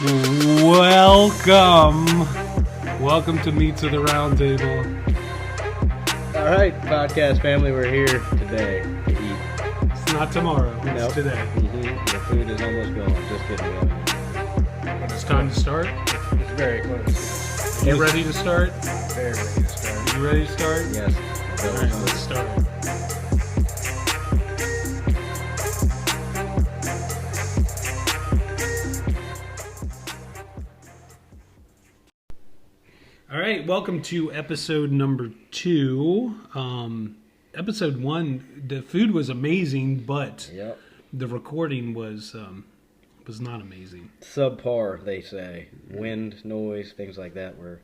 Welcome to Meet to the Round Table. All right, podcast family, we're here today to eat. It's not tomorrow, it's today. The food is almost gone. Just kidding. It's time to start. It's very close. You ready to start? Very ready to start. You ready to start? Yes. All right, let's start. All right, welcome to episode number 2. Episode 1, the food was amazing, but the recording was not amazing. Subpar, they say. Wind, noise, things like that were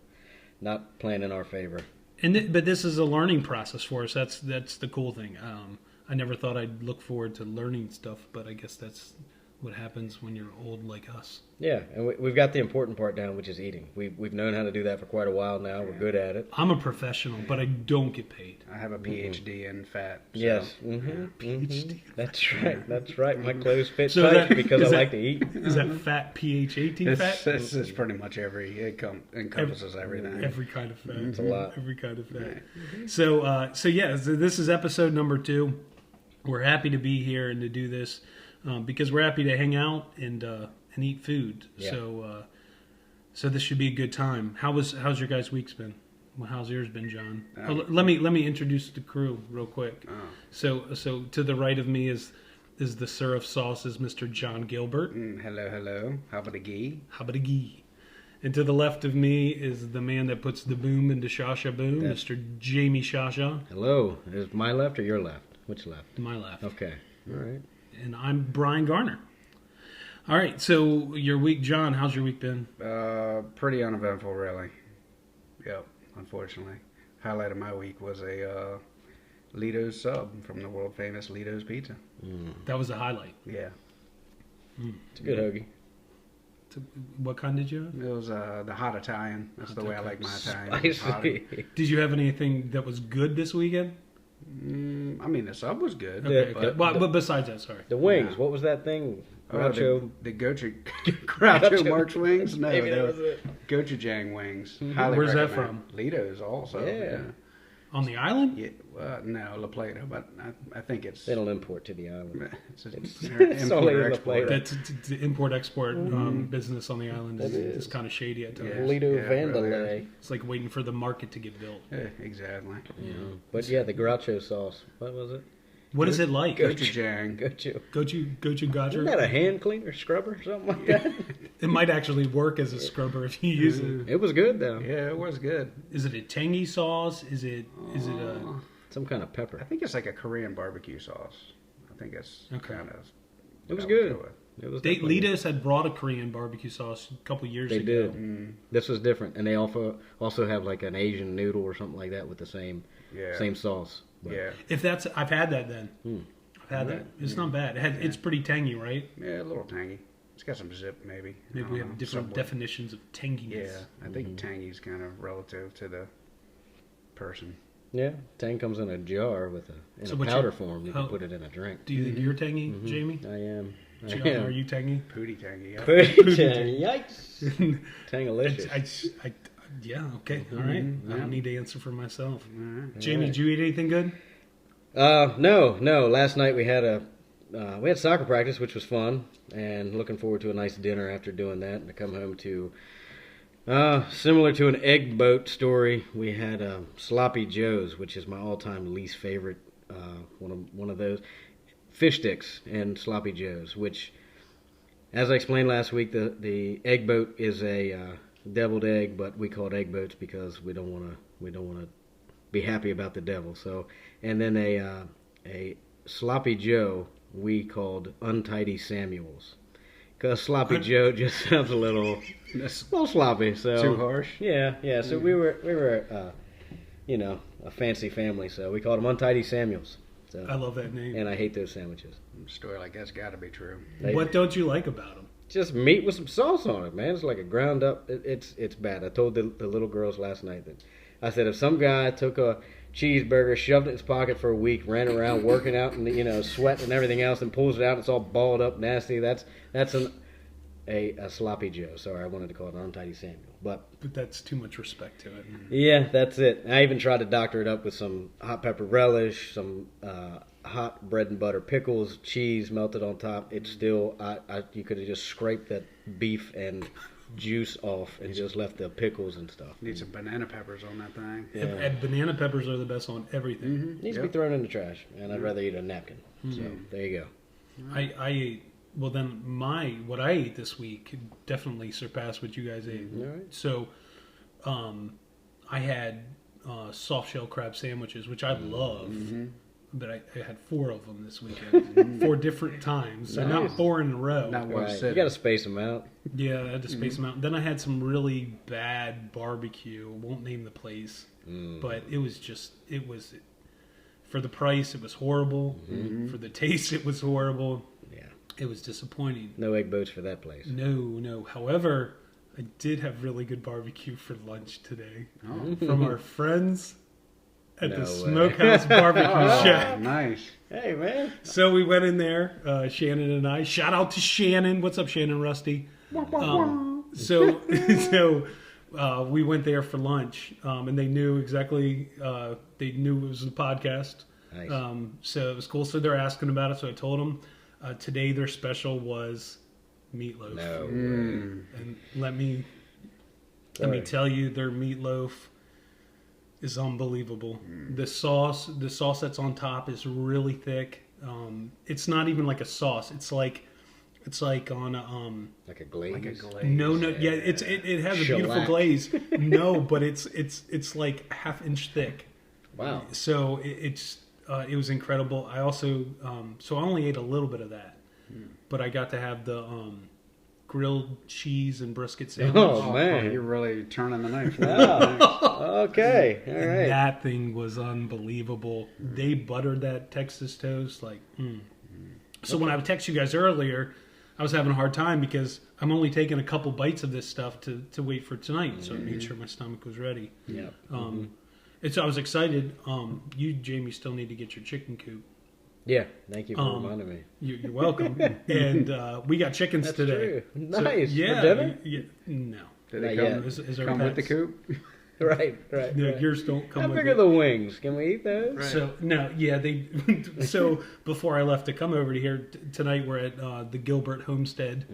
not playing in our favor. But this is a learning process for us. That's the cool thing. I never thought I'd look forward to learning stuff, but I guess that's what happens when you're old like us. Yeah, and we've got the important part down, which is eating. We've known how to do that for quite a while now. We're good at it. I'm a professional, but I don't get paid. I have a PhD in fat. So. Yes. PhD. That's right. That's right. My clothes fit tight because I like to eat. Is that fat, PHAT fat? This is pretty much it encompasses everything. Every kind of fat. It's a lot. Every kind of fat. So this is episode number 2. We're happy to be here and to do this. Because we're happy to hang out and eat food, yeah. So this should be a good time. How's your guys' weeks been? Well, how's yours been, John? Let me introduce the crew real quick. So to the right of me is the Sir of Sauces, Mr. John Gilbert. Hello. How about a gee? And to the left of me is the man that puts the boom into Shasha Boom, Mr. Jamie Shasha. Hello. Is my left or your left? Which left? My left. Okay. All right. And I'm Brian Garner. All right, so your week, John, how's your week been? Pretty uneventful, really. Yep, unfortunately. Highlight of my week was a Lito's sub from the world famous Lito's Pizza. That was the highlight. Yeah. It's a good hoagie. What kind did you have? It was the hot Italian. That's the way I like my Italian. Spicy. Did you have anything that was good this weekend? I mean, the sub was good. Okay, but but besides that, sorry. The wings. What was that thing? Groucho. The Groucho Marx wings? No, Maybe that was it. Gochujang wings. Where's that from? Lito's also. Yeah. On the island? Yeah. No, La Plata, but I think it's... They don't import to the island. It's only in La export. Plata. That's the import-export business on the island is kind of shady at times. Yeah. Lido Vandalay. Really. It's like waiting for the market to get built. Yeah, exactly. Yeah. But yeah, the Groucho sauce. What was it? What is it like? Gochujang. Gochu gacha? Isn't that a hand cleaner, scrubber, something like that? It might actually work as a scrubber if you use it. It was good, though. Yeah, it was good. Is it a tangy sauce? Is it a... Some kind of pepper. I think it's like a Korean barbecue sauce. I think it's kind of... It was good. It was Litos had brought a Korean barbecue sauce a couple years ago. They did. This was different. And they also have like an Asian noodle or something like that with the same sauce. But If that's... I've had that then. I've had that. It's not bad. It's pretty tangy, right? Yeah, a little tangy. It's got some zip, maybe. Maybe we have different definitions of tanginess. Yeah, I think tangy is kind of relative to the person. Yeah, tang comes in a jar in a powder form. You can put it in a drink. Do you think you're tangy, Jamie? I am. John, are you tangy? Pooty tangy. Yeah. Pooty tangy. Yikes. Tangalicious. Yeah, okay. All right. I don't need to answer for myself. Right. Jamie, did you eat anything good? No. Last night we had soccer practice, which was fun, and looking forward to a nice dinner after doing that, and to come home to similar to an egg boat story. We had Sloppy Joe's, which is my all-time least favorite. One of those fish sticks and Sloppy Joe's, which, as I explained last week, the egg boat is a deviled egg, but we call it egg boats because we don't want to be happy about the devil. So, and then a Sloppy Joe we called Untidy Samuels, because Sloppy Joe just sounds a little sloppy. So too harsh. Yeah. So we were a fancy family, so we called them Untidy Samuels. So, I love that name. And I hate those sandwiches. A story like that's got to be true. What don't you like about them? Just meat with some sauce on it, man. It's like a ground up. It's bad. I told the little girls last night that I said if some guy took a cheeseburger, shoved it in his pocket for a week, ran around working out and sweating and everything else, and pulls it out, and it's all balled up, nasty. That's a sloppy Joe. Sorry, I wanted to call it an untidy Samuel. But that's too much respect to it. Yeah, that's it. I even tried to doctor it up with some hot pepper relish, some hot bread and butter pickles, cheese melted on top. It's still, you could have just scraped that beef and juice off and just left the pickles and stuff. Need some banana peppers on that thing. Yeah. And banana peppers are the best on everything. Mm-hmm. Needs to be thrown in the trash, and I'd rather eat a napkin. So there you go. I ate. Well, then what I ate this week definitely surpassed what you guys ate. All right. So, I had soft shell crab sandwiches, which I love, but I had 4 of them this weekend, 4 different times, so not 4 in a row. Not one Right. sitting. You got to space them out. Yeah, I had to space them out. Then I had some really bad barbecue. Won't name the place, but it was for the price. It was horrible. For the taste, it was horrible. Yeah. It was disappointing. No egg boats for that place. No. However, I did have really good barbecue for lunch today Oh. from our friends at No the way. Smokehouse Barbecue Oh, Shack. nice. Hey, man. So we went in there, Shannon and I. Shout out to Shannon. What's up, Shannon Rusty? So we went there for lunch, and they knew exactly. They knew it was a podcast. Nice. So it was cool. So they're asking about it. So I told them today their special was meatloaf. No. And let me tell you, their meatloaf is unbelievable. The sauce that's on top is really thick. It's not even like a sauce. It's like on a Like a glaze? Like a glaze. no, yeah. It has a beautiful Shellac. glaze. No, but it's like ½ inch thick. Wow. So it was incredible. I also so I only ate a little bit of that, but I got to have the grilled cheese and brisket sandwich. Oh, man. You're really turning the knife. Okay. All And right. that thing was unbelievable. They buttered that Texas toast like. So when I would text you guys earlier, I was having a hard time because I'm only taking a couple bites of this stuff to wait for tonight. So I made sure my stomach was ready. Yeah. And so I was excited. You, Jamie, still need to get your chicken coop. Yeah. Thank you for reminding me. You're welcome. And we got chickens That's today. true. Nice. Yeah. For dinner? No. Did they Not come, yet. Is our come with the pets. coop? Right. No, yours don't come How with big it. are the wings? Can we eat those? Right. So no, yeah, they. So before I left to come over to here tonight, we're at the Gilbert Homestead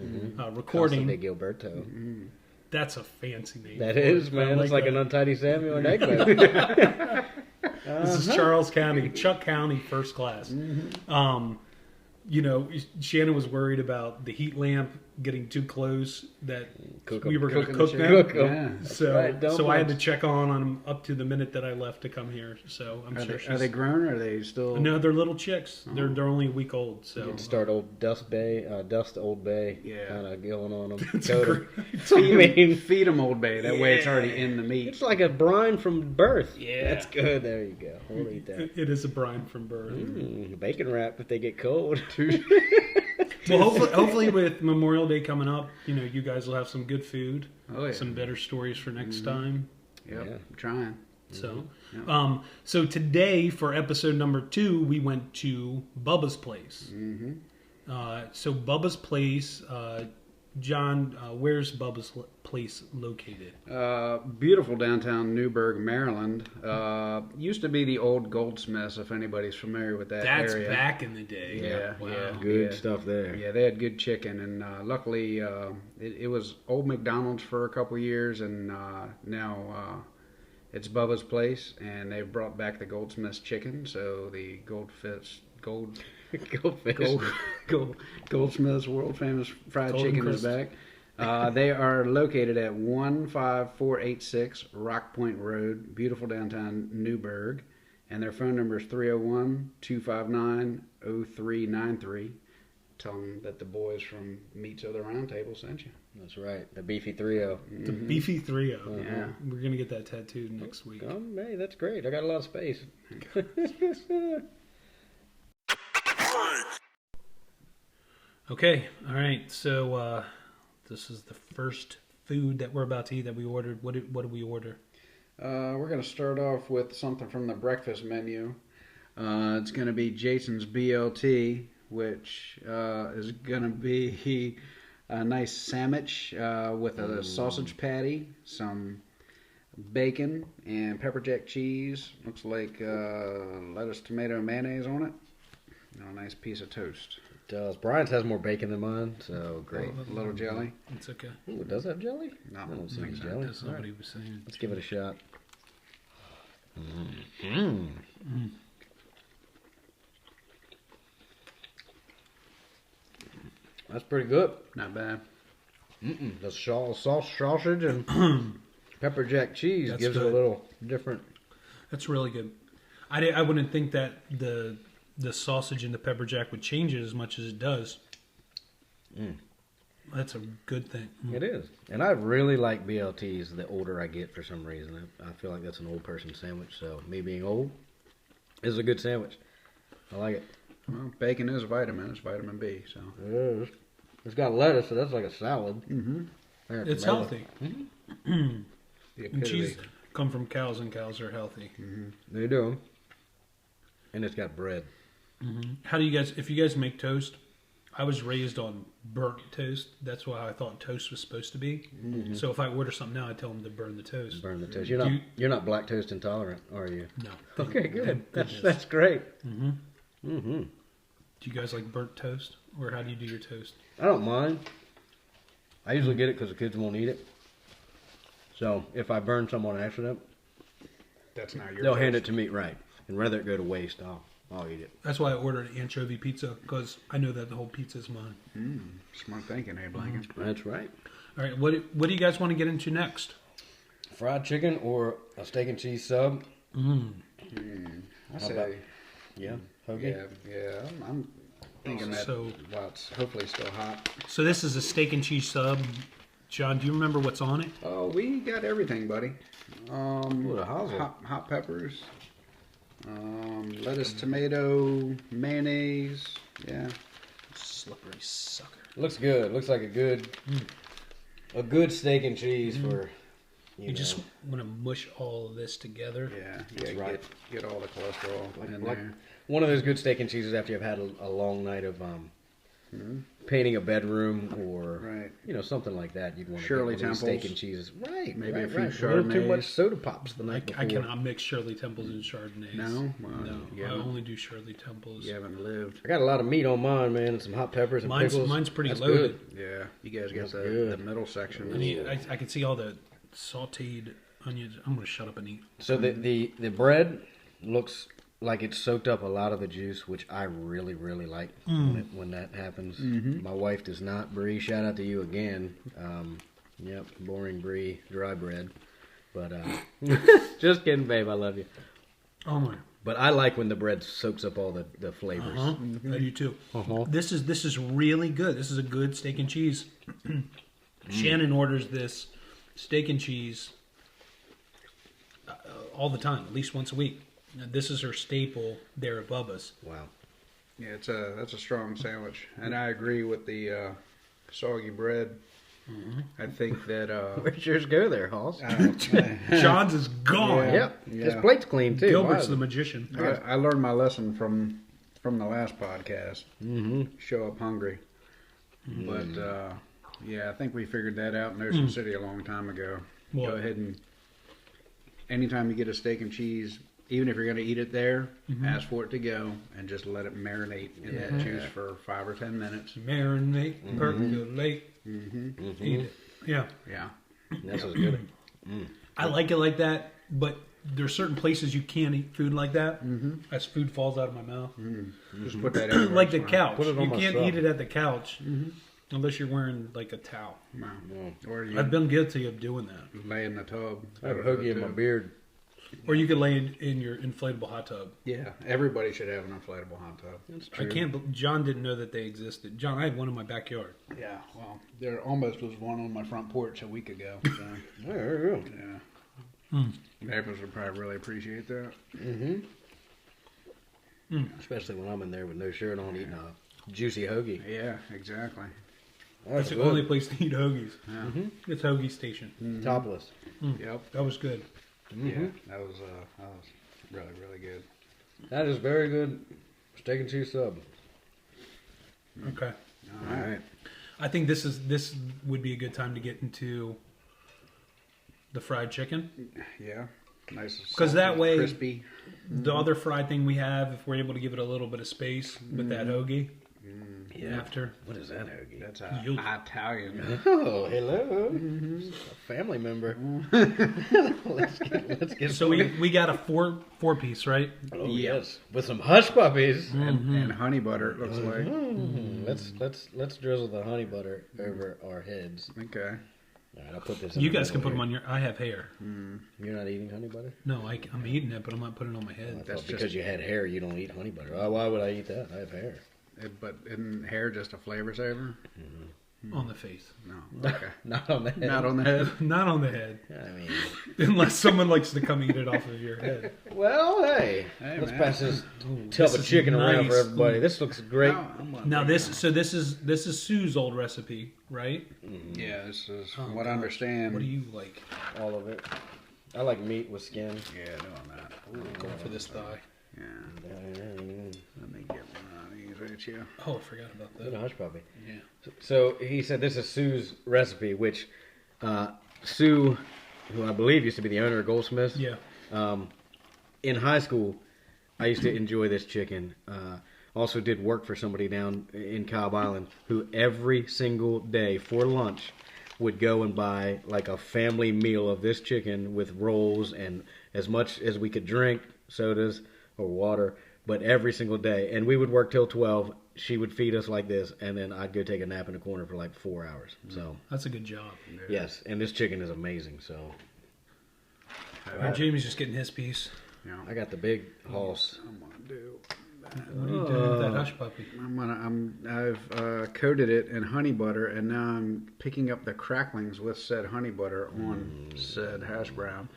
recording. Costa de Gilberto. That's a fancy name. That for is, it. man. I It's like that. an untidy Samuel and egg boat. This is Charles County, Chuck County, first class. Shannon was worried about the heat lamp getting too close that Cook we 'em. were going to Cooking the cook them. chicken. Cook 'em. Yeah. So, right, so I had to dumplings. check on them up to the minute that I left to come here. So I'm sure she's. Are they grown or are they still? No, they're little chicks. They're only a week old. So Start old Dust Old Bay. Yeah. Kind of going on them. It's Coat 'em. Feed, feed them Old Bay. That way it's already Yeah. in the meat. It's like a brine from birth. Yeah. That's good. There you go. We'll eat that. it is a brine from birth. Bacon wrap if they get cold. Well, hopefully with Memorial Day coming up, you guys will have some good food, Oh, yeah. some better stories for next time. Yep. Yeah. I'm trying. So, Yep. so today for episode number 2, we went to Bubba's place. So Bubba's place, John, where's Bubba's place located? Beautiful downtown Newburg, Maryland. Used to be the old Goldsmiths, if anybody's familiar with that That's area. back in the day. Yeah, Wow. yeah. Good stuff there. Yeah, they had good chicken, and luckily it was old McDonald's for a couple years, and now it's Bubba's place, and they brought back the Goldsmiths chicken, so the Goldsmiths world famous fried Golden chicken Crisp. is back. They are located at 15486 Rock Point Road, beautiful downtown Newburg, and their phone number is 301-259-0393. Tell them that the boys from Meats of the Round Table sent you. That's right. The beefy trio. The beefy 3-0. Yeah. We're going to get that tattooed next week. Hey, that's great. I got a lot of space. Okay, all right. So this is the first food that we're about to eat that we ordered. What did we order? We're going to start off with something from the breakfast menu. It's going to be Jason's BLT, which is going to be a nice sandwich with a sausage patty, some bacon, and pepper jack cheese. Looks like lettuce, tomato, and mayonnaise on it. And a nice piece of toast. It does. Brian's has more bacon than mine, so great. A little jelly. It's okay. Ooh, it does have jelly? No, I don't see think any so. jelly. That's not what he was saying. Let's give it a shot. That's pretty good. Not bad. The sausage and pepper jack cheese That's gives it good. a little different. That's really good. I wouldn't think that the sausage and the pepper jack would change it as much as it does. That's a good thing. It is. And I really like BLTs the older I get for some reason. I feel like that's an old person sandwich, so me being old is a good sandwich. I like it. Well, bacon is a vitamin. It's vitamin B, so. It is. It's got lettuce, so that's like a salad. Mm-hmm. It's healthy. The And cheese come from cows, and cows are healthy. They do. And it's got bread. How do you guys, if you guys make toast, I was raised on burnt toast. That's what I thought toast was supposed to be. So if I order something now, I tell them to burn the toast. Burn the toast. You're not black toast intolerant, are you? No. Okay, good. Goodness. That's great. Do you guys like burnt toast? Or how do you do your toast? I don't mind. I usually get it because the kids won't eat it. So if I burn some on accident, That's not your they'll toast. hand it to me, right? And rather it go to waste, I'll eat it. That's why I ordered an anchovy pizza, because I know that the whole pizza is mine. Smart thinking, eh, Blanket? That's right. All right, what do you guys want to get into next? Fried chicken or a steak and cheese sub? I How say, about- Yeah, hoagie. yeah. I'm thinking that. So- Well, it's hopefully still hot. So this is a steak and cheese sub. John, do you remember what's on it? Oh, we got everything, buddy. Ooh, the hazel. Hot peppers, lettuce, tomato, mayonnaise. Yeah. Slippery sucker. Looks good. Looks like a good steak and cheese for You just want to mush all of this together. Yeah. That's Yeah. right. Get all the cholesterol in like there. one of those good steak and cheeses after you've had a long night of painting a bedroom or Right. something like that. You'd want to Shirley get one of these Temples. steak and cheeses. Right. Maybe right, a few right. A little too Chardonnays. much soda pops the night before. I cannot mix Shirley Temples and Chardonnays. No? Well, No, you I haven't- only do Shirley Temples. You haven't lived. I got a lot of meat on mine, man, and some hot peppers and pickles. Mine's pretty That's loaded. good. Yeah. You guys got That's the good. middle section. I can see all the sauteed onions. I'm going to shut up and eat. So the bread looks like it's soaked up a lot of the juice, which I really, really like when that happens. My wife does not. Bree, shout out to you again. Yep, boring Bree, dry bread. But just kidding, babe. I love you. Oh my. But I like when the bread soaks up all the flavors. I do too. Uh-huh. This is really good. This is a good steak and cheese. Shannon orders this steak and cheese all the time, at least once a week. Now, this is her staple there at Bubba's. Wow. Yeah, that's a strong sandwich, and I agree with the soggy bread. I think that Where'd yours go there, Hoss? John's is gone. Yeah. Yep. His plate's clean, too. Gilbert's Wow. the magician. I learned my lesson from the last podcast. Show up hungry, but yeah, I think we figured that out in Ocean City a long time ago. What? Go ahead and anytime you get a steak and cheese, even if you're going to eat it there, ask for it to go and just let it marinate in that juice for 5 or 10 minutes. Marinate, percolate, eat it. Yeah. Yeah. That's what's good. I like it like that, but there's certain places you can't eat food like that. As food falls out of my mouth. Just put that in. Like the couch. Put it on You my can't sub. eat it at the couch unless you're wearing like a towel. Or you I've been guilty of doing that. lay in the tub. I have a hoagie in my beard. Or you could lay in your inflatable hot tub. Yeah, everybody should have an inflatable hot tub. That's I can't. John didn't know that they existed. John, I have one in my backyard. Yeah, well, there almost was one on my front porch a week ago. So, There you go. yeah. Neighbors would probably really appreciate that. Especially when I'm in there with no shirt on eating a juicy hoagie. Yeah, exactly. That's the only place to eat hoagies. It's Hoagie Station. Topless. Yep. That was good. Yeah, that was really, really good. That is very good steak and cheese sub. Okay. All right. I think this would be a good time to get into the fried chicken. Yeah. Nice. Because that way, crispy. The other fried thing we have, if we're able to give it a little bit of space with that hoagie after. What is that hoagie? That's You- Italian. Oh, hello. A family member. let's get So we got a four piece, right? Oh, yes. With some hush puppies. And honey butter, it looks like. Let's drizzle the honey butter over our heads. Okay. All right, I'll put this in You the guys can middle put them on your. I have hair. You're not eating honey butter? No, I'm eating it, but I'm not putting it on my head. That's Because just- you had hair, you don't eat honey butter. Oh, why would I eat that? I have hair. But isn't hair just a flavor saver? On the face, No. Okay. Not on the head. Not on the head. not on the head, I mean, unless someone likes to come eat it off of your head. well, hey. Hey, Let's man. pass this This tub of is chicken around for nice. everybody. This looks great. No, I'm gonna Now bring this is Sue's old recipe, right? it. Yeah, this is Oh, what I gosh. understand. What do you like? All of it. I like meat with skin. Yeah, doing that. Going for this thigh. Yeah. Let me get one of these at you. Oh, I forgot about Good that. hush puppy. Yeah. So he said this is Sue's recipe, which Sue, who I believe used to be the owner of Goldsmiths. Yeah. In high school, I used to enjoy this chicken. Also did work for somebody down in Cobb Island who every single day for lunch would go and buy like a family meal of this chicken with rolls and as much as we could drink, sodas or water, but every single day. And we would work till 12. She would feed us like this, and then I'd go take a nap in the corner for like 4 hours. So, That's a good job. yes, and this chicken is amazing. So, All right, Jamie's just getting his piece. Yeah. I got the big hoss. I'm gonna do. What are you doing with that hush puppy? I've coated it in honey butter, and now I'm picking up the cracklings with said honey butter on said hash brown.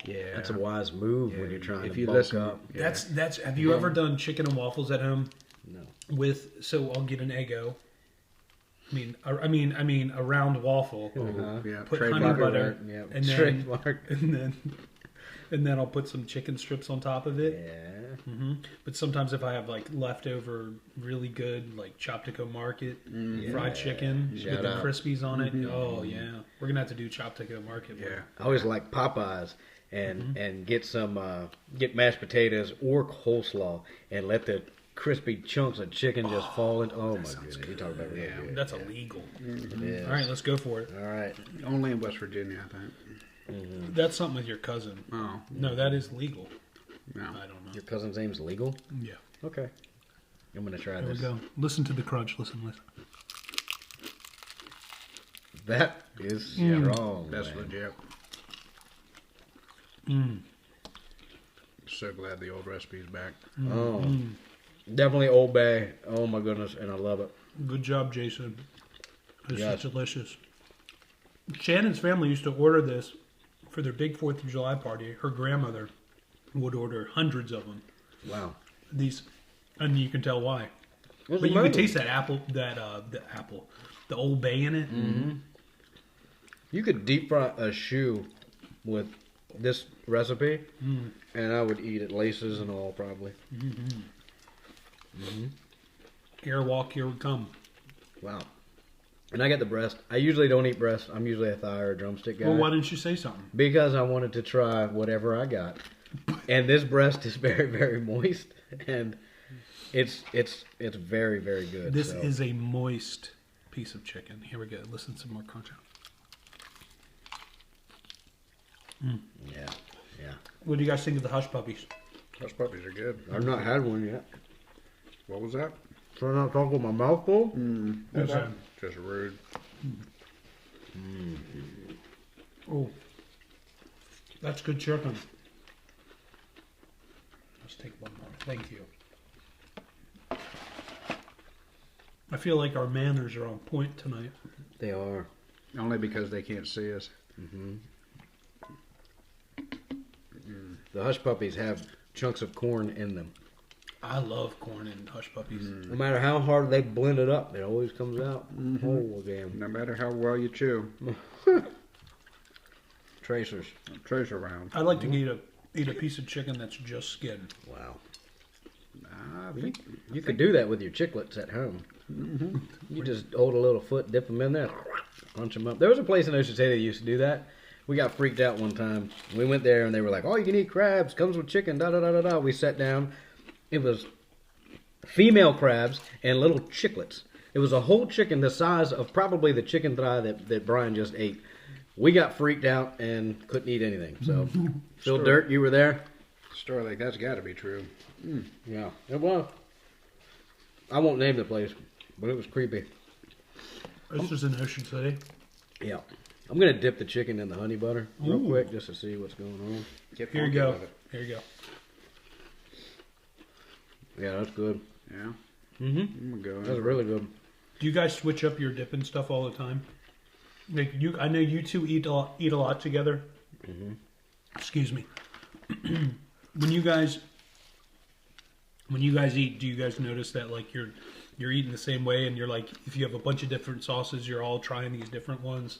Yeah, That's a wise move when you're trying if to you bulk listen, up. yeah. That's. Have you ever done chicken and waffles at home? No. So I'll get an Eggo. I mean a round waffle. yeah, Put trademark. honey butter, Yeah, and then trademark. and then I'll put some chicken strips on top of it. Yeah. But sometimes if I have like leftover really good like Choptico Market fried chicken with Shout the out. crispies on it, oh yeah, we're gonna have to do Choptico Market. Yeah, I always like Popeyes and get some get mashed potatoes or coleslaw and let the crispy chunks of chicken just fall in. Oh my goodness, you talk about real good. That's illegal. It is. All right, let's go for it. All right. only in West Virginia, I think. That's something with your cousin. Oh No, that is legal. no, I don't know. Your cousin's name's legal? Yeah. Okay. I'm gonna try There we this. go. Listen to the crunch. Listen. That is strong. that's man. legit. So glad the old recipe's back. Oh, definitely Old Bay. Oh my goodness, and I love it. Good job, Jason. This Yes. is delicious. Shannon's family used to order this for their big 4th of July party. Her grandmother would order hundreds of them. Wow. These, and you can tell why. What's But the you can matter? taste the Old Bay in it. You could deep fry a shoe with this recipe, and I would eat it laces and all probably. Airwalk, here we come. Wow. And I get the breast. I usually don't eat breast. I'm usually a thigh or a drumstick guy. Well, why didn't you say something? Because I wanted to try whatever I got. And this breast is very, very moist, and it's very, very good. This so. is a moist piece of chicken. Here we go. Listen to some more crunch. Yeah. What do you guys think of the hush puppies? Those puppies are good. I've not had one yet. What was that? So I'm not talking with my mouth full. That's Okay. just rude. Oh, that's good chicken. Let's take one more. Thank you. I feel like our manners are on point tonight. They are. Only because they can't see us. The hush puppies have chunks of corn in them. I love corn and hush puppies. No matter how hard they blend it up, it always comes out whole again. No matter how well you chew, Tracers. trace around. I like to eat a piece of chicken that's just skin. Wow. I think You could do that with your chiclets at home. You just hold a little foot, dip them in there, punch them up. There was a place in Ocean City that used to do that. We got freaked out one time. We went there and they were like, "Oh, you can eat crabs. Comes with chicken." Da da da da da. We sat down. It was female crabs and little chicklets. It was a whole chicken the size of probably the chicken thigh that Brian just ate. We got freaked out and couldn't eat anything. So, Phil Dirt, you were there? Story like that's got to be true. Yeah, it was. I won't name the place, but it was creepy. This was in Ocean City. Yeah. I'm going to dip the chicken in the honey butter real quick just to see what's going on. Here you go. Here you go. Yeah, that's good. Yeah. Mm-hmm. I'm gonna go. That's really good. Do you guys switch up your dipping stuff all the time? Like I know you two eat a lot together. Mm-hmm. Excuse me. When you guys eat, do you guys notice that like you're eating the same way, and you're like, if you have a bunch of different sauces, you're all trying these different ones?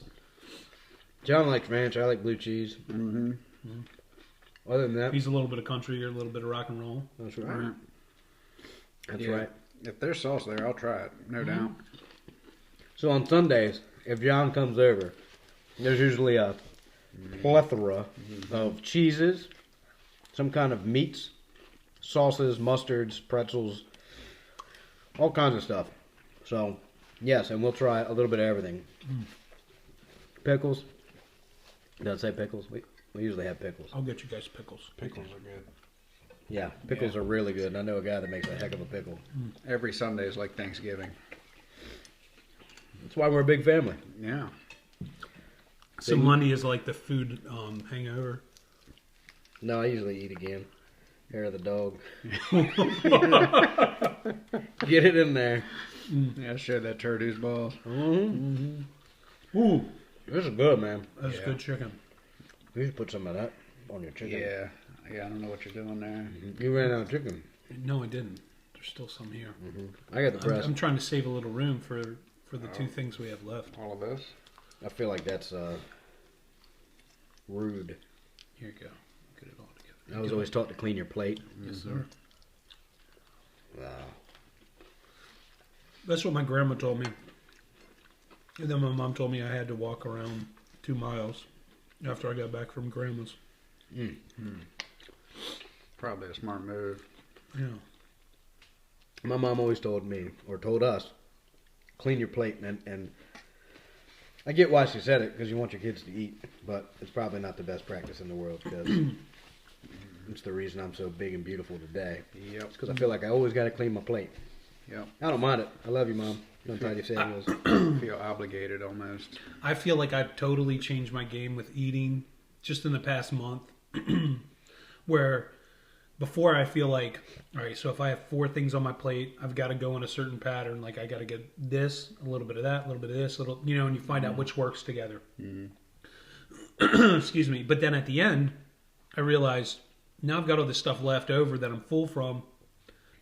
John likes ranch. I like blue cheese. Mm-hmm. Other than that, He's a little bit of country, you're a little bit of rock and roll. that's right. That's Yeah. right. If there's sauce there, I'll try it. No doubt. So on Sundays, if John comes over, there's usually a plethora of cheeses, some kind of meats, sauces, mustards, pretzels, all kinds of stuff. So, yes, and we'll try a little bit of everything. Pickles. Did I say pickles? We usually have pickles. I'll get you guys pickles. Pickles are good. Yeah, pickles are really good. And I know a guy that makes a heck of a pickle. Every Sunday is like Thanksgiving. That's why we're a big family. Yeah. So Monday is like the food hangover. No, I usually eat again. Hair of the dog. Get it in there. Yeah, share that turdu's balls. Ooh, This is good, man. that's Yeah. good chicken. You should put some of that on your chicken. Yeah. Yeah, I don't know what you're doing there. You ran out of chicken. No, I didn't. There's still some here. I got the breast. I'm trying to save a little room for the two things we have left. All of this? I feel like that's rude. Here you go. Get it all together. I was always taught to clean your plate. Yes, sir. Wow. That's what my grandma told me. And then my mom told me I had to walk around 2 miles after I got back from grandma's. Probably a smart move. Yeah. My mom always told me, or told us, clean your plate. And I get why she said it, because you want your kids to eat. But it's probably not the best practice in the world, because it's the reason I'm so big and beautiful today. Yep. It's because I feel like I always got to clean my plate. Yep. I don't mind it. I love you, Mom. I'm tired you said it was. Feel obligated almost. I feel like I've totally changed my game with eating just in the past month. Where before I feel like, all right, so if I have 4 things on my plate, I've got to go in a certain pattern. Like I got to get this, a little bit of that, a little bit of this, and you find out which works together. Excuse me. But then at the end, I realized now I've got all this stuff left over that I'm full from,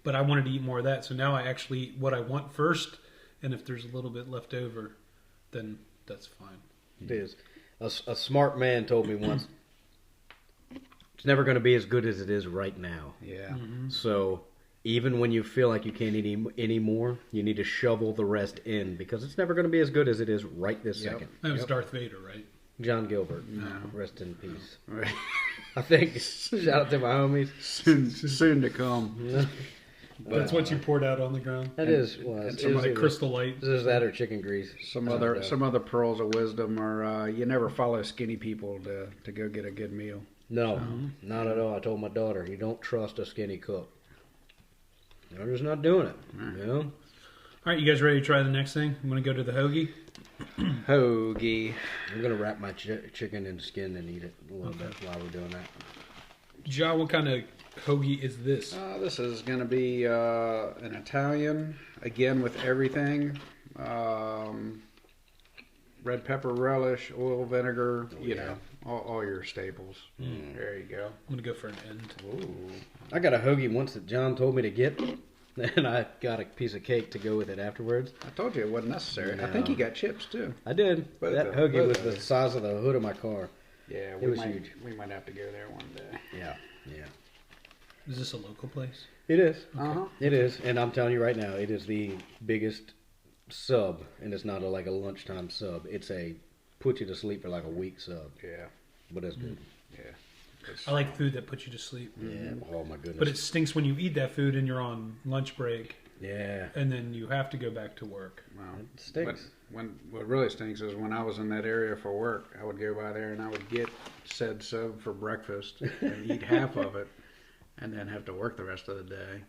but I wanted to eat more of that. So now I actually eat what I want first, and if there's a little bit left over, then that's fine. It is. A smart man told me once, it's never going to be as good as it is right now. Yeah. So even when you feel like you can't eat any more, you need to shovel the rest in, because it's never going to be as good as it is right this second. That was Darth Vader, right? John Gilbert, rest in peace. Right. I think, shout out to my homies. Soon to come. That's what you poured out on the ground. That is, Some like Crystal Light. Is that or chicken grease? Some other pearls of wisdom are you never follow skinny people to go get a good meal. No, not at all. I told my daughter, you don't trust a skinny cook. They're just not doing it. You know? All right, you guys ready to try the next thing? I'm going to go to the hoagie. Hoagie. I'm going to wrap my chicken in skin and eat it a little bit while we're doing that. Ja, what kind of hoagie is this? This is going to be an Italian, again with everything. Red pepper relish, oil, vinegar, you know, all your staples. There you go. I'm going to go for an end. Ooh. I got a hoagie once that John told me to get, and I got a piece of cake to go with it afterwards. I told you it wasn't necessary. No. I think you got chips too. I did. Both That of- hoagie both was of the us. size of the hood of my car. Yeah, It was huge. We might have to go there one day. Yeah. Is this a local place? It is. Uh-huh. It is. And I'm telling you right now, it is the biggest sub, and it's not like a lunchtime sub. It's a put you to sleep for like a week sub. Yeah. But it's good. Yeah. I like food that puts you to sleep. Yeah. Oh my goodness. But it stinks when you eat that food and you're on lunch break. Yeah. And then you have to go back to work. Wow. It stinks. But what really stinks is when I was in that area for work, I would go by there and I would get said sub for breakfast and eat half of it, and then have to work the rest of the day,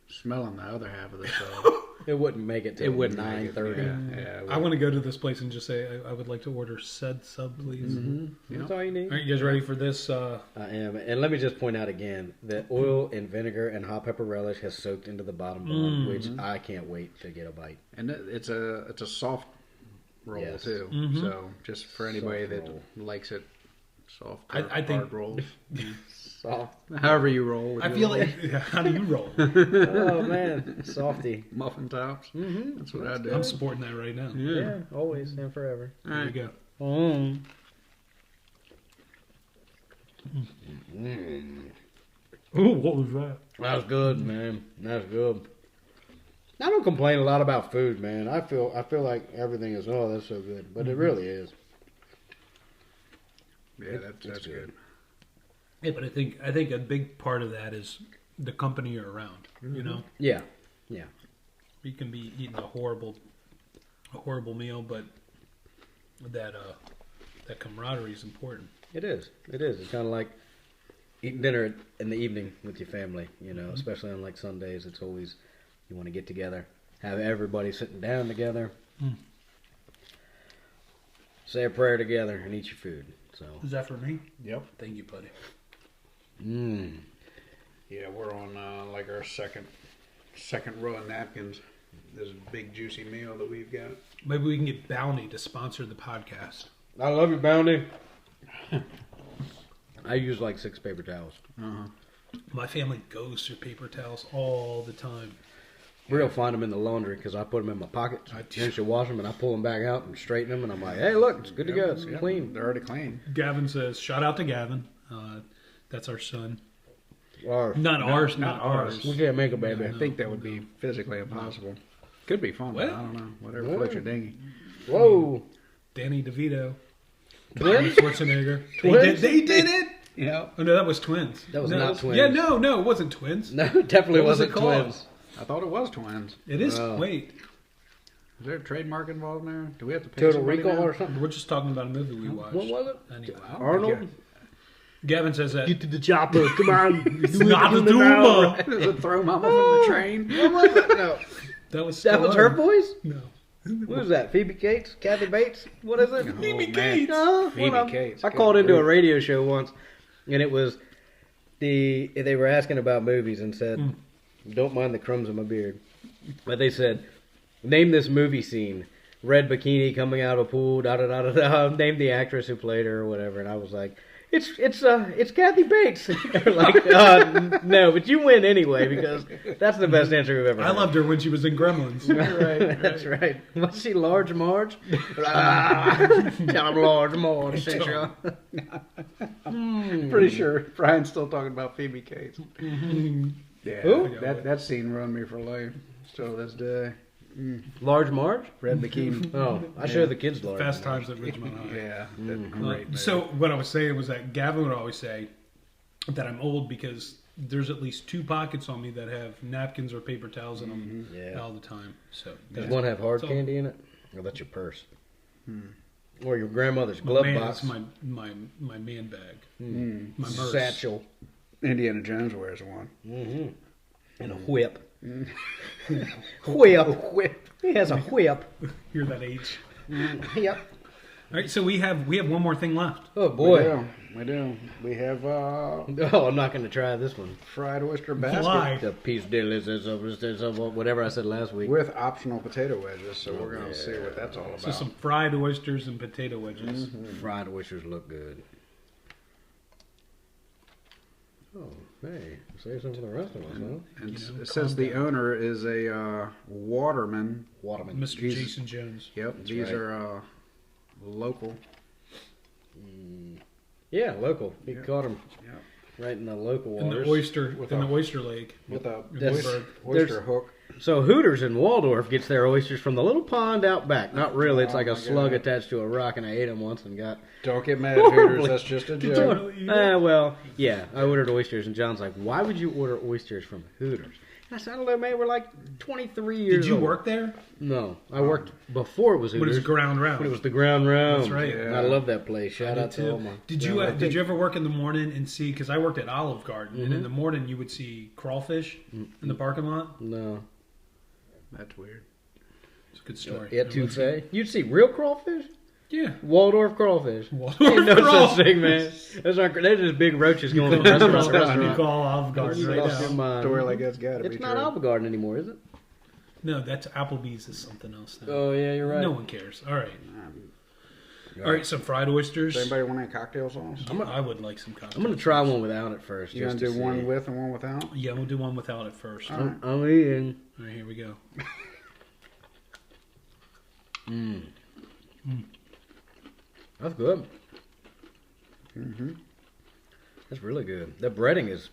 smelling the other half of the sub. It wouldn't make it till 9:30. Yeah, I want to go to this place and just say, I would like to order said sub, please. Mm-hmm. That's all you need. All right, you guys ready for this? I am. And let me just point out again that oil and vinegar and hot pepper relish has soaked into the bottom bun, which I can't wait to get a bite. And it's a soft roll Yes. too. Mm-hmm. So just for anybody Soft that roll. likes it soft, I think- hard rolls. Soft. However you roll. I feel like, how do you roll? Oh man, softy. muffin tops. Mm-hmm. That's what I do. I'm sporting that right now. Yeah, always and forever. All There right. you go. Ooh, what was that? That was good, man. That's good. I don't complain a lot about food, man. I feel like everything is that's so good, but it really is. Yeah, that's good. Yeah, but I think a big part of that is the company you're around. You know, Yeah. you can be eating a horrible meal, but that camaraderie is important. It is. It is. It's kind of like eating dinner in the evening with your family, especially on like Sundays. It's always, you want to get together, have everybody sitting down together, say a prayer together, and eat your food. So, Is that for me? Yep. Thank you, buddy. Yeah, we're on like our second row of napkins. This big juicy meal that we've got. Maybe we can get Bounty to sponsor the podcast. I love you, Bounty. I use like 6 paper towels. My family goes through paper towels all the time. We'll find them in the laundry because I put them in my pockets. Then she'll wash them and I pull them back out and straighten them and I'm like, hey, look, it's good to go. It's clean. They're already clean. Gavin says, shout out to Gavin. That's our son. Ours. Not ours. We can't make a baby. I think that would be physically impossible. Could be fun, but I don't know. Whatever floats your dinghy. Whoa. Danny DeVito. Twins? Schwarzenegger. Twins? They did it. Yeah. Oh no, that was twins. That was no, not twins. Yeah, no, it wasn't twins. No, it definitely What was wasn't it called? twins. I thought it was twins. It is. Wow. Wait, Is there a trademark involved in there? Do we have to pay Total somebody Recall now? or something? we're just talking about a movie we watched. What was it? Anyway, Arnold? Gavin says that. Get to the chopper. Come on. It's not a Duma. Does it throw Mama from the train? What was it? No. That was That was her Stallone. voice? No. What was that? Phoebe Cates? Kathy Bates? What is it? Phoebe man. Cates. No, Phoebe well, Cates. I Good called into a grief. radio show once, and it was they were asking about movies and said, "Don't mind the crumbs in my beard," but they said, "Name this movie scene: red bikini coming out of a pool, da da da da da. Name the actress who played her or whatever." And I was like, "It's Kathy Bates." They're like, "No, but you win anyway because that's the best answer we've ever." I heard. loved her when she was in Gremlins. Right, that's right. Was she Large Marge? Tell him Large Marge. Pretty sure Brian's still talking about Phoebe Cates. Yeah, Who? that scene ruined me for life. Still this day. Large Marge? Red bikini. Oh, I show the kids Large Fast Marge. Times at Ridgemont High. Yeah, that great. movie. So what I was saying was that Gavin would always say that I'm old because there's at least 2 pockets on me that have napkins or paper towels in them Yeah. all the time. So Does one have hard So- candy in it? Or that's your purse? Or your grandmother's glove box? That's my man bag. My merce. Satchel. Indiana Jones wears one. And a whip. Whip. He has a whip. Hear that H. Yep. All right, so we have one more thing left. Oh, boy. We do. We have Oh, I'm not going to try this one. fried oyster basket Why? The piece of whatever I said last week. with optional potato wedges. So we're going to see what that's all about. So some fried oysters and potato wedges. Fried oysters look good. Oh, hey, save some for the rest of us, huh? And You know, it says calm the down. owner is a waterman. Waterman. Mr. These- Jason Jones. Yep, these right. are local. Yeah, local. He Yeah. caught him Yep. right in the local In waters. the oyster With in a- the oyster lake. With a That's- oyster there's- hook. So Hooters in Waldorf gets their oysters from the little pond out back. Not really. It's like a slug attached to a rock, and I ate them once and got... Don't get mad at Hooters. That's just a joke. Well, yeah. I ordered oysters, and John's like, why would you order oysters from Hooters? And I said, I don't know, man. We're like 23 years old. Did you work there? No. I worked before it was Hooters. When it was Ground Round. When it was the Ground Round. That's right. Yeah. I love that place. Shout out to all my... Did you ever work in the morning and see... Because I worked at Olive Garden, and in the morning you would see crawfish in the parking lot? No. That's weird. It's a good story. Etouffee? You'd see real crawfish? Yeah. Waldorf crawfish. Waldorf no crawfish. Such thing, man. They're just big roaches going from restaurant to You restaurant. call Olive Garden right now. Story like that's got to be It's true. not Olive Garden anymore, is it? No, that's Applebee's is something else now. Oh, yeah, you're right. No one cares. All right. All right, some fried oysters. Does anybody want any cocktail sauce? I would like some cocktails. I'm going to try one without it first. You going to do one with and one without? Yeah, we'll do one without it first. All right. I'm eating. All right, here we go. That's good. Mm-hmm. That's really good. The breading has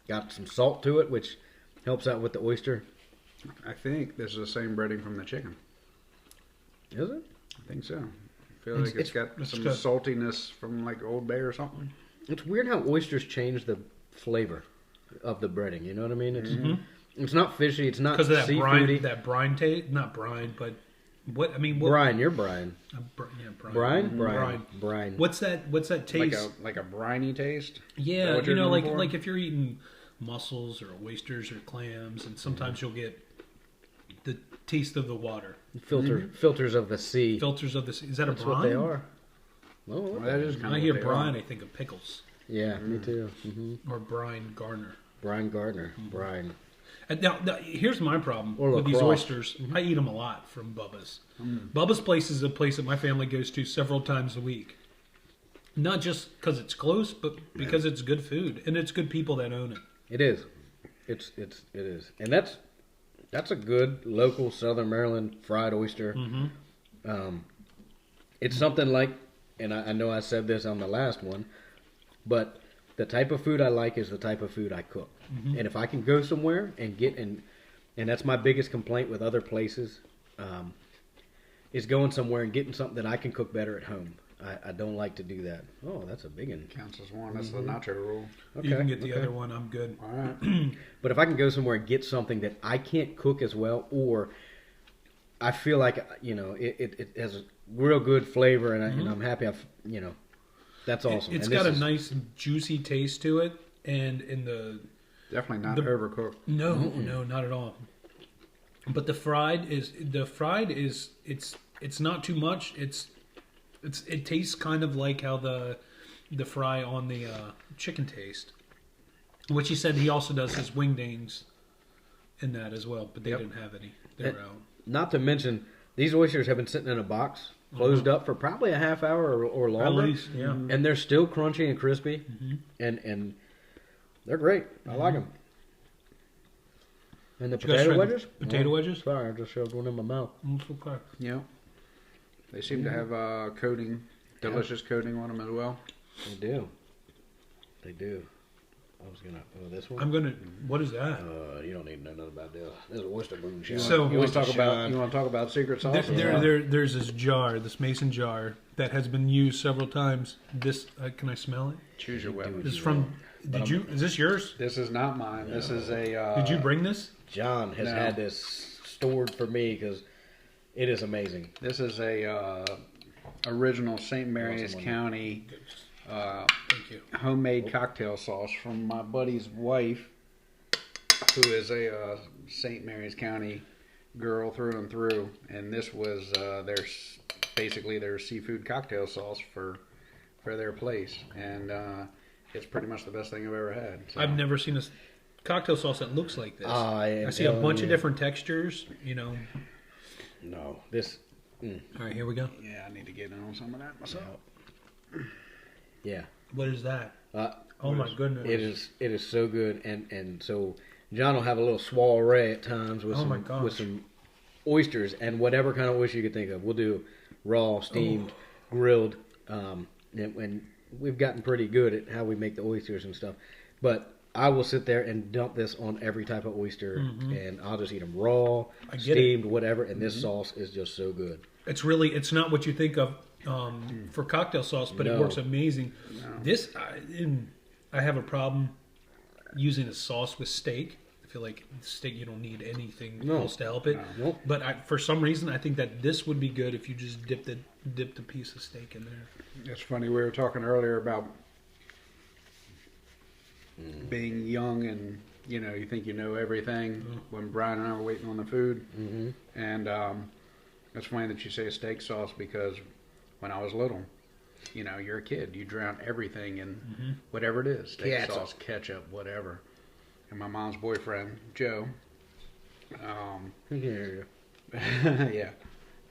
got some salt to it, which helps out with the oyster. I think this is the same breading from the chicken. Is it? I think so. I feel like it's got some good. saltiness from like Old Bay or something. It's weird how oysters change the flavor of the breading. You know what I mean? It's not fishy. It's not Because of that seafoody. brine taste. Not brine, but what? I mean, what? Brine, you're Brian. Yeah, brine. Brine? Brine. Brine. What's that taste? Like a briny taste? Yeah, what you you're know, going for? like if you're eating mussels or oysters or clams, and sometimes you'll get the taste of the water. Filters of the sea. Filters of the sea. Is that That's a brine? what they are. Oh, Well, that is kind When I of hear what they brine, are. I think of pickles. yeah, me too. Mm-hmm. Or brine Garner. Brian Gardner. Brine. And now, here's my problem Or with these lacrosse. oysters. I eat them a lot from Bubba's. Bubba's place is a place that my family goes to several times a week. Not just because it's close, but because it's good food and it's good people that own it. It is. It is. And that's a good local Southern Maryland fried oyster. It's something like, and I know I said this on the last one, but the type of food I like is the type of food I cook. And if I can go somewhere and get and that's my biggest complaint with other places, is going somewhere and getting something that I can cook better at home. I don't like to do that. Oh, that's a big one. Counts as one. That's the nacho rule. Okay, You can get the other one. I'm good. All right. But if I can go somewhere and get something that I can't cook as well, or I feel like it has a real good flavor, and I'm happy. That's awesome. It's And got a this is- nice juicy taste to it, and in the Definitely not overcooked. no, not at all. But the fried is it's not too much. It tastes kind of like how the fry on the chicken taste, which he said he also does his wingdings in that as well, but they didn't have any. They were out. Not to mention, these oysters have been sitting in a box, closed up for probably a half hour or longer. At least, yeah. And they're still crunchy and crispy, and they're great. I like them. And the Did you guys potato try the wedges? potato wedges? Sorry, I just shoved one in my mouth. It's okay. Yeah. They seem to have coating, delicious coating on them as well. They do. They do. I was gonna. Oh, this one. I'm gonna. What is that? You don't need to know nothing about this. This is oyster moonshine. So- You want to talk about secret sauce? There's this jar, this mason jar that has been used several times. This can I smell it? Choose your weapon. This is from. Is this yours? This is not mine. This is a. Did you bring this? John has No. had this stored for me because it is amazing. This is a original St. Mary's Awesome. County Thank you. homemade cocktail sauce from my buddy's wife, who is a St. Mary's County girl through and through. And this was basically their seafood cocktail sauce for their place, and it's pretty much the best thing I've ever had. So. I've never seen a cocktail sauce that looks like this. I I see a bunch of different textures. No, this. All right, here we go. Yeah, I need to get in on some of that myself. Yeah. What is that? Oh my goodness! It is so good, and so John will have a little soiree at times with Oh my some gosh. with some oysters and whatever kind of oyster you could think of. We'll do raw, steamed, grilled, and we've gotten pretty good at how we make the oysters and stuff. But I will sit there and dump this on every type of oyster, and I'll just eat them raw, I get steamed, whatever. And this sauce is just so good. It's not what you think of for cocktail sauce, but it works amazing. No. I have a problem using a sauce with steak. I feel like steak, you don't need anything else to help it. No. Nope. But for some reason, I think that this would be good if you just dipped a piece of steak in there. It's funny, we were talking earlier about being young and, you think you know everything when Brian and I were waiting on the food. Mm-hmm. And it's funny that you say steak sauce because when I was little, you're a kid. You drown everything in whatever it is. Steak sauce, ketchup, whatever. And my mom's boyfriend, Joe. Yeah.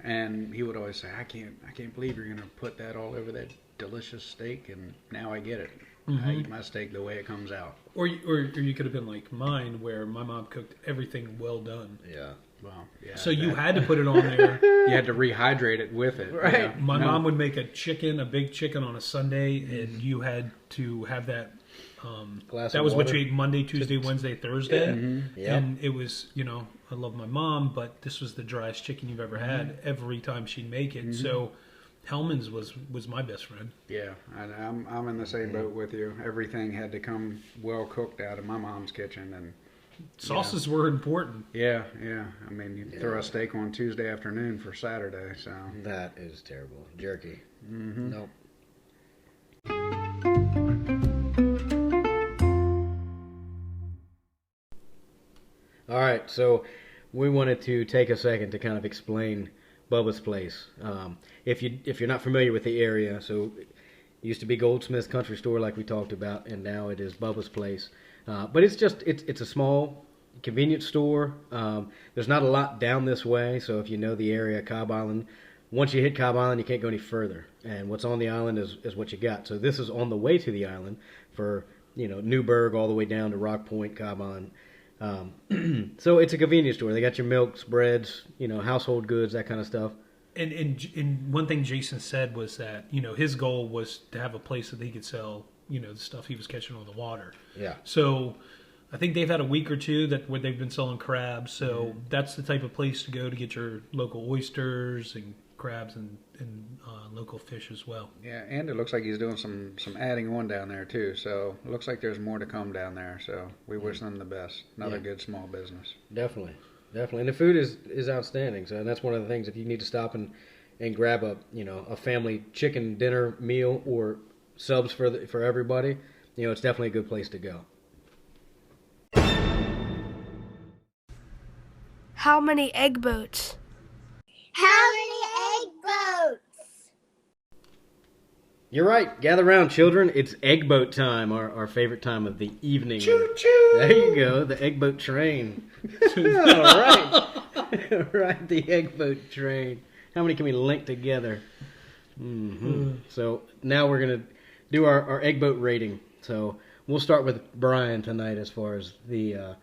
And he would always say, I can't believe you're going to put that all over that delicious steak. And now I get it. I eat my steak the way it comes out. Or you could have been like mine, where my mom cooked everything well done. Yeah. Well, yeah. So you had to put it on there. You had to rehydrate it with it. Right. Yeah. My mom would make a big chicken on a Sunday, and you had to have that. That was what you ate Monday, Tuesday, Wednesday, Thursday. And it was, I love my mom, but this was the driest chicken you've ever had every time she'd make it. So Hellman's was my best friend. Yeah, and I'm in the same boat with you. Everything had to come well cooked out of my mom's kitchen, and sauces were important. Yeah. I mean, you throw a steak on Tuesday afternoon for Saturday, so that is terrible. Jerky. Nope. All right, so we wanted to take a second to kind of explain Bubba's Place. If you're not familiar with the area, so it used to be Goldsmith's Country Store, like we talked about, and now it is Bubba's Place. But it's a small convenience store. There's not a lot down this way, so if you know the area, Cobb Island, once you hit Cobb Island, you can't go any further. And what's on the island is what you got. So this is on the way to the island for Newburg all the way down to Rock Point, Cobb Island. So it's a convenience store. They got your milks, breads, household goods, that kind of stuff. And one thing Jason said was that, his goal was to have a place that he could sell, the stuff he was catching on the water. Yeah. So I think they've had a week or two where they've been selling crabs. So that's the type of place to go to get your local oysters and crabs and local fish as well. Yeah, and it looks like he's doing some adding on down there too. So it looks like there's more to come down there. So we wish them the best. Another good small business. Definitely. And the food is outstanding. So that's one of the things. If you need to stop and grab a family chicken dinner meal or subs for everybody, it's definitely a good place to go. How many egg boats? How many egg boats? You're right. Gather around, children. It's egg boat time, our favorite time of the evening. Choo-choo! There you go, the egg boat train. All right. Right, the egg boat train. How many can we link together? So now we're going to do our egg boat rating. So we'll start with Brian tonight as far as the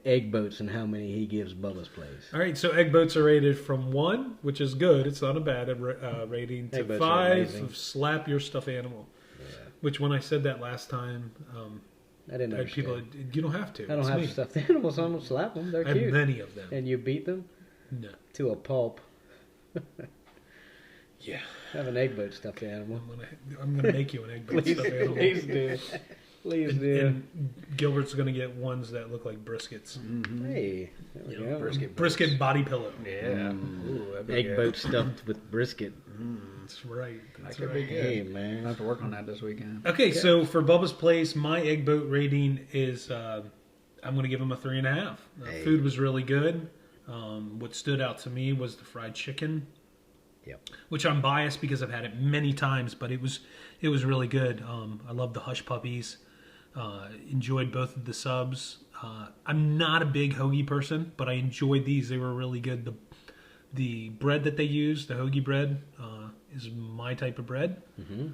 egg boats and how many he gives Bubba's Place. All right, so egg boats are rated from 1, which is good. It's not a bad rating, to 5 of slap your stuffed animal. Yeah. Which when I said that last time, I didn't understand. People, you don't have to. I don't have stuffed animals, so I'm going to slap them. They're cute. I have many of them. And you beat them? No. To a pulp. Yeah. Have an egg boat stuffed animal. I'm gonna make you an egg boat stuffed animal. Please do. Please do. And Gilbert's going to get ones that look like briskets. Hey, there we go. Brisket body pillow. Yeah. Ooh, egg boat stuffed with brisket. That's right. That could be good. Hey, man. I'll have to work on that this weekend. Okay, so for Bubba's Place, my egg boat rating is, I'm going to give him a 3.5. Food was really good. What stood out to me was the fried chicken. Yep. Which I'm biased because I've had it many times, but it was really good. I love the hush puppies. Enjoyed both of the subs. I'm not a big hoagie person, but I enjoyed these. They were really good. The bread that they use, the hoagie bread, is my type of bread. Mm-hmm.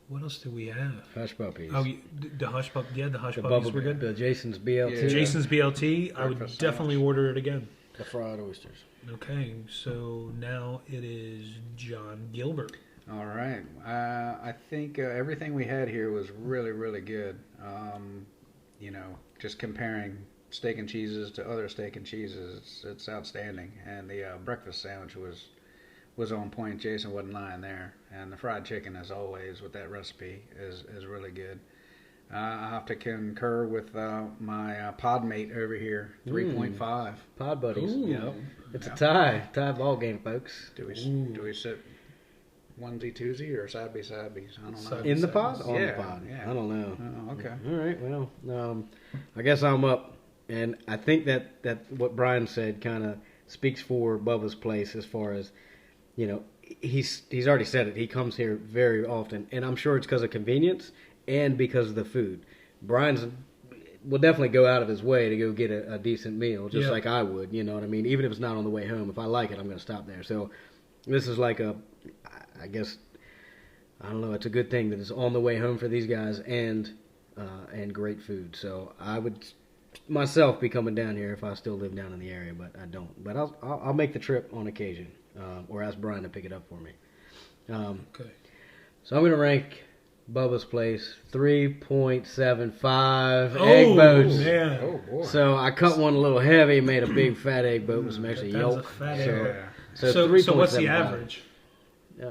What else do we have? Hush puppies. Oh, the hush puppies. Yeah, the hush puppies were good. The Jason's BLT. Yeah. Jason's BLT. I would definitely order it again. The fried oysters. Okay, so now it is John Gilbert. All right. I think everything we had here was really, really good. just comparing steak and cheeses to other steak and cheeses, it's outstanding. And the breakfast sandwich was on point. Jason wasn't lying there. And the fried chicken, as always, with that recipe is really good. I have to concur with my pod mate over here, 3.5. Pod buddies. Ooh. Yep. It's a tie ball game, folks. Do we sit onesie twosie or side by side? I don't know. In the pod? On Yeah, the pod. yeah. I don't know. Oh, okay. All right, well, I guess I'm up. And I think that what Brian said kind of speaks for Bubba's Place as far as, you know, he's already said it. He comes here very often. And I'm sure it's because of convenience and because of the food. Brian's will definitely go out of his way to go get a decent meal, just like I would, you know what I mean? Even if it's not on the way home. If I like it, I'm going to stop there. So this is like I guess, I don't know, it's a good thing that it's on the way home for these guys and great food. So I would myself be coming down here if I still live down in the area, but I don't. But I'll make the trip on occasion, or ask Brian to pick it up for me. Okay. So I'm going to rank Bubba's Place 3.75 egg boats. Man. Oh, boy. So I cut one a little heavy, made a big fat egg boat with some extra That was yolk. a fat so, egg. so So what's the 3.75. average? I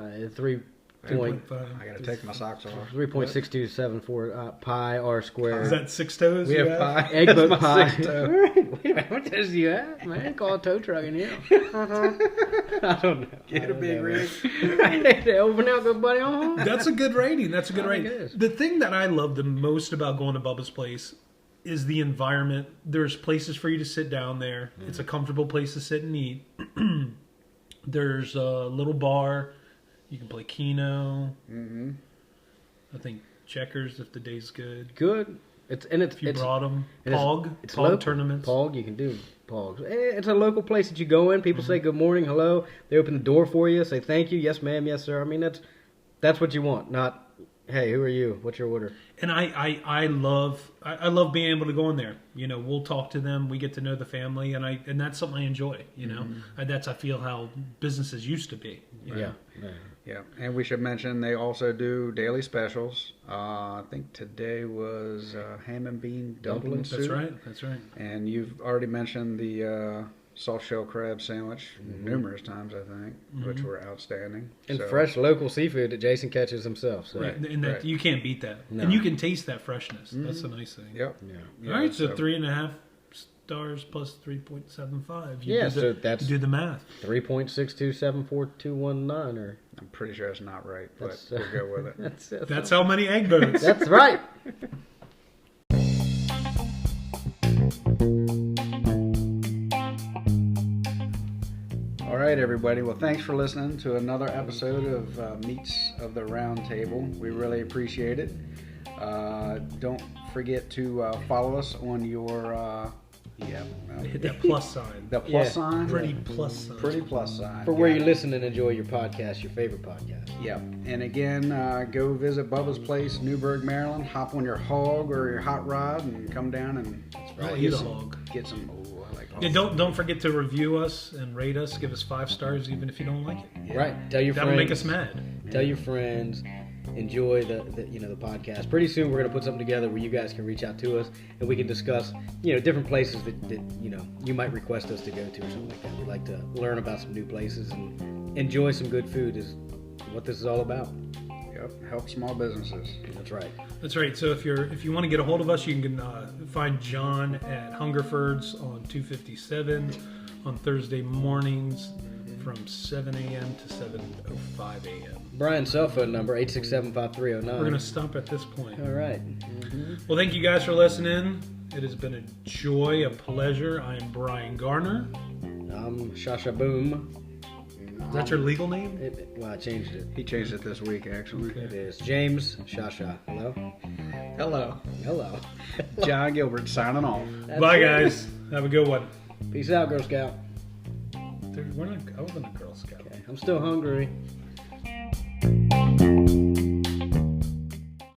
got to take my socks off. 3.6274 pi r squared. Is that 6 toes? We you have pie. Egg That's boat my pie. sixth toe. Wait a minute, what does you have, man? Call a tow truck in here. I don't know. Get a big rig. Open out, good buddy. That's a good rating. That's a good I think rating. it is. The thing that I love the most about going to Bubba's Place is the environment. There's places for you to sit down there. It's a comfortable place to sit and eat. There's a little bar. You can play Keno. Mm-hmm. I think checkers if the day's good. Good. It's If you brought them. Pog. It's Pog local. tournaments. Pog, you can do Pogs. It's a local place that you go in. People say good morning, hello. They open the door for you. Say thank you, yes ma'am, yes sir. I mean that's what you want. Not hey, who are you? What's your order? And I love being able to go in there. You know, we'll talk to them. We get to know the family, and that's something I enjoy. You know, that's I feel how businesses used to be. You know? Yeah, and we should mention they also do daily specials. I think today was ham and bean dumpling soup. That's right. And you've already mentioned the soft shell crab sandwich numerous times, I think, which were outstanding. And So- fresh local seafood that Jason catches himself. So. Right, and that right. you can't beat that, No. and you can taste that freshness. That's the nice thing. Yep. Yeah. All right, so 3.5 stars plus 3.75. Yeah, so that's- you do the math. 3.6274219 or I'm pretty sure it's not right, but That's, we'll go with it. That's how many egg boats. That's right. All right, everybody. Well, thanks for listening to another episode of Meats of the Round Table. We really appreciate it. Don't forget to follow us on your Hit that plus sign. the plus Yeah. sign. Pretty plus sign. Pretty plus sign. For where Yeah. you listen and enjoy your podcast, your favorite podcast. Yep. And again, go visit Bubba's Place, Newburg, Maryland. Hop on your hog or your hot rod and come down and I'll get eat a some- hog. Get some. Oh, I like Yeah, hogs. don't forget to review us and rate us. Give us 5 stars, even if you don't like it. Yeah. Right. Tell your That'll friends. make us mad. Tell your friends. Enjoy the podcast. Pretty soon we're going to put something together where you guys can reach out to us and we can discuss different places that you might request us to go to or something like that. We'd like to learn about some new places and enjoy some good food is what this is all about. Yep. Help small businesses. That's right. That's right. So if you want to get a hold of us, you can find John at Hungerford's on 257 on Thursday mornings from 7 a.m. to 7:05 a.m. Brian's cell phone number 867-5309. We're going to stop at this point. All right. Well, thank you guys for listening. It has been a joy, a pleasure. I am Brian Garner. I'm Shasha Boom. Is that your legal name? Well, I changed it. He changed it this week, actually. It is James Shasha. Hello. Hello. Hello. John Gilbert signing off. That's Bye, it. guys. Have a good one. Peace out, Girl Scout. I wasn't a Girl Scout. Okay. I'm still hungry.